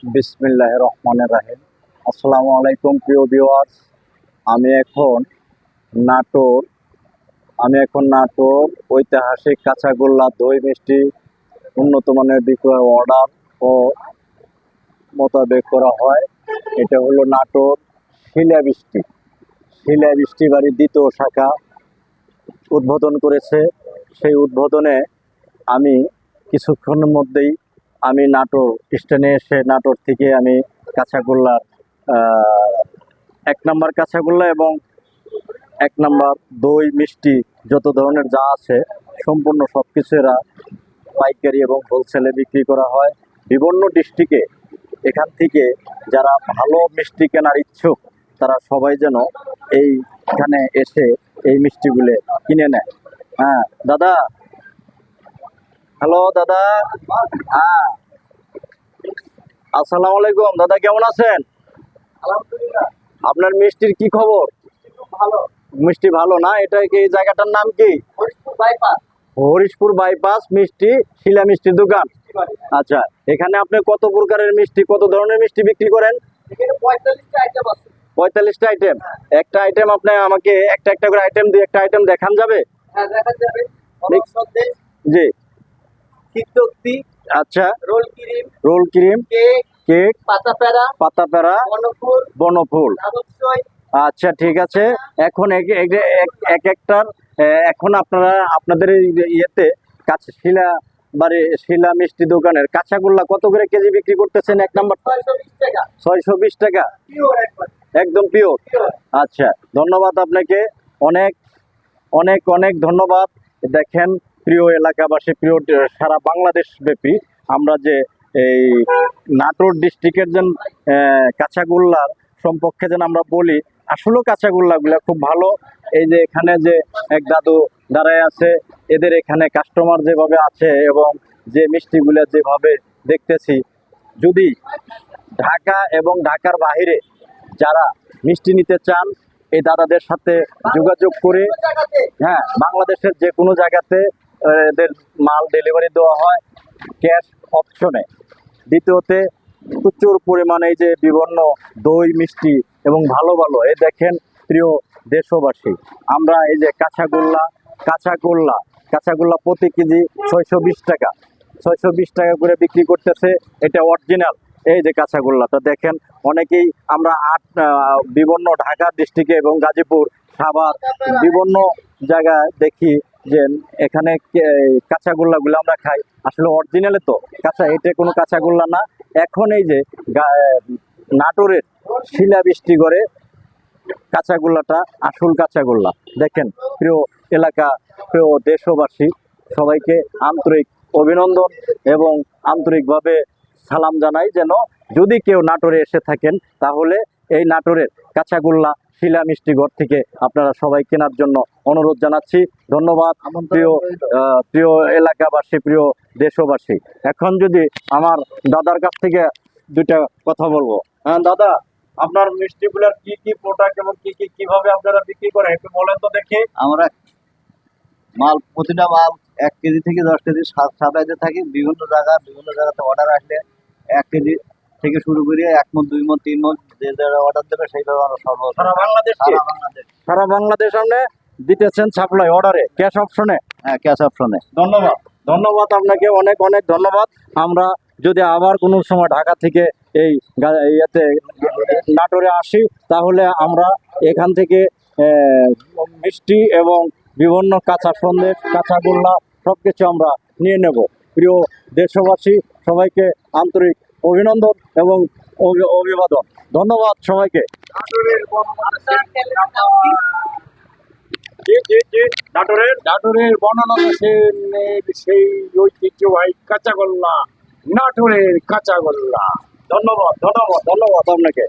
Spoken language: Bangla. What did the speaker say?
বিসমিল্লাহির রহমানির রহিম। আসসালামু আলাইকুম প্রিয় ভিউয়ার্স। আমি এখন নাটোর ঐতিহাসিক কাঁচাগোল্লা দই মিষ্টি উন্নত মানের বিক্রয় অর্ডার ও মোতাবেক করা হয়। এটা হলো নাটোর শিলা বৃষ্টি বাড়ির দ্বিতীয় শাখা উদ্বোধন করেছে। সেই উদ্বোধনে আমি কিছুক্ষণের মধ্যেই নাটোর স্টেশনে এসে নাটোর থেকে আমি কাঁচাগোল্লার 1 নম্বর কাঁচাগোল্লা এবং 1 নম্বর দই মিষ্টি যত ধরনের যা আছে সম্পূর্ণ সব কিছু এরা পাইকারি এবং হোলসেলে বিক্রি করা হয় বিভিন্ন ডিস্ট্রিক্টে। এখান থেকে যারা ভালো মিষ্টি কেনার ইচ্ছুক তারা সবাই যেন এইখানে এসে এই মিষ্টিগুলো কিনে নেয়। হ্যাঁ দাদা, হ্যালো দাদা। হ্যাঁ, আসসালামু আলাইকুম দাদা, কেমন আছেন? আপনার মিষ্টির কি খবর? মিষ্টি ভালো না? এটা কি এই জায়গাটার নাম কি? হরিশপুর বাইপাস মিষ্টি শিলা মিষ্টির দোকান। আচ্ছা, এখানে আপনি কত প্রকারের মিষ্টি, কত ধরনের মিষ্টি বিক্রি করেন? 45টা আইটেম। একটা আইটেম আপনি আমাকে একটা একটা করে আইটেম দিয়ে একটা আইটেম দেখান যাবে? জি। আচ্ছা, রোল ক্রিম, কেক, পাতা পেড়া, বনফুল। আচ্ছা ঠিক আছে। এখন এক একটার এখন আপনাদের ইয়েতে শিলা মিষ্টি দোকানের কাঁচাগোল্লা কত করে কেজি বিক্রি করতেছেন? 1 নম্বর 620 টাকা, একদম পিওর। আচ্ছা, ধন্যবাদ আপনাকে, অনেক অনেক অনেক ধন্যবাদ। দেখেন প্রিয় এলাকাবাসী, প্রিয় সারা বাংলাদেশ ব্যাপী আমরা যে এই নাটোর ডিস্ট্রিক্টের যে কাঁচাগোল্লার সম্পর্কে যেন আমরা বলি, আসলে কাঁচাগোল্লাগুলো খুব ভালো। এই যে এখানে যে এক দাদু দাঁড়ায় আছে, এদের এখানে কাস্টমার যেভাবে আছে এবং যে মিষ্টিগুলো যেভাবে দেখতেছি, যদি ঢাকা এবং ঢাকার বাইরে যারা মিষ্টি নিতে চান এই দাদাদের সাথে যোগাযোগ করে, হ্যাঁ, বাংলাদেশের যে কোনো জায়গাতে এদের মাল ডেলিভারি দেওয়া হয় ক্যাশ অপশনে। দ্বিতীয়তে প্রচুর পরিমাণে এই যে বিভিন্ন দই মিষ্টি এবং ভালো ভালো এই দেখেন প্রিয় দেশবাসী, আমরা এই যে কাঁচাগোল্লা প্রতি কেজি 620 টাকা, 620 টাকা করে বিক্রি করতেছে। এটা অরিজিনাল। এই যে কাঁচাগোল্লাটা দেখেন, অনেকেই আমরা বিভিন্ন ঢাকা ডিস্ট্রিক্টে এবং গাজীপুর, সাভার বিভিন্ন জায়গায় দেখি যে এখানে কাঁচাগোল্লাগুলো আমরা খাই, আসলে অরিজিনালে তো কাঁচা, এটা কোনো কাঁচাগোল্লা না। এখন এই যে নাটোরের শিলা বৃষ্টি করে কাঁচাগোল্লাটা আসল কাঁচাগোল্লা। দেখেন প্রিয় এলাকা, প্রিয় দেশবাসী, সবাইকে আন্তরিক অভিনন্দন এবং আন্তরিকভাবে সালাম জানাই। যেন যদি কেউ নাটোরে এসে থাকেন তাহলে এই নাটোরের কাঁচাগোল্লা শিলা মিষ্টি ঘর থেকে আপনারা সবাই কেনার জন্য অনুরোধ জানাচ্ছি। ধন্যবাদ প্রিয় এলাকাবাসী, প্রিয় দেশবাসী। এখন যদি আমার দাদার কাছ থেকে দুইটা কথা বলবো। হ্যাঁ দাদা, আপনার মিষ্টিগুলোর কি কি প্রোডাক্ট এবং কিভাবে আপনারা বিক্রি করেন একটু বলেন তো দেখি। আমরা প্রতিটা মাল 1 কেজি থেকে 10 কেজি সাপ্লাইতে থাকি। বিভিন্ন জায়গাতে অর্ডার আসলে 1 কেজি থেকে শুরু করে 1 মণ, 2 মণ, 3 মণ যে যারা অর্ডার দেবে সেইভাবে আমরা সারা বাংলাদেশ আপনি দিতেছেন সাপ্লাই অর্ডারে, ক্যাশ অপশনে? হ্যাঁ, ক্যাশ অপশনে। ধন্যবাদ আপনাকে, অনেক অনেক ধন্যবাদ। আমরা যদি আবার কোনো সময় ঢাকা থেকে এই নাটোরে আসি তাহলে আমরা এখান থেকে মিষ্টি এবং বিভিন্ন কাঁচা সন্দেশ, কাঁচাগোল্লা সব কিছু আমরা নিয়ে নেব। প্রিয় দেশবাসী, সবাইকে আন্তরিক অভিনন্দন এবং অভিবাদন। ধন্যবাদ সবাইকে। নাটোরের বর্ণনা সেই ঐতিহ্যবাহী কাঁচাগোল্লা, নাটোরের কাঁচাগোল্লা। ধন্যবাদ আপনাকে।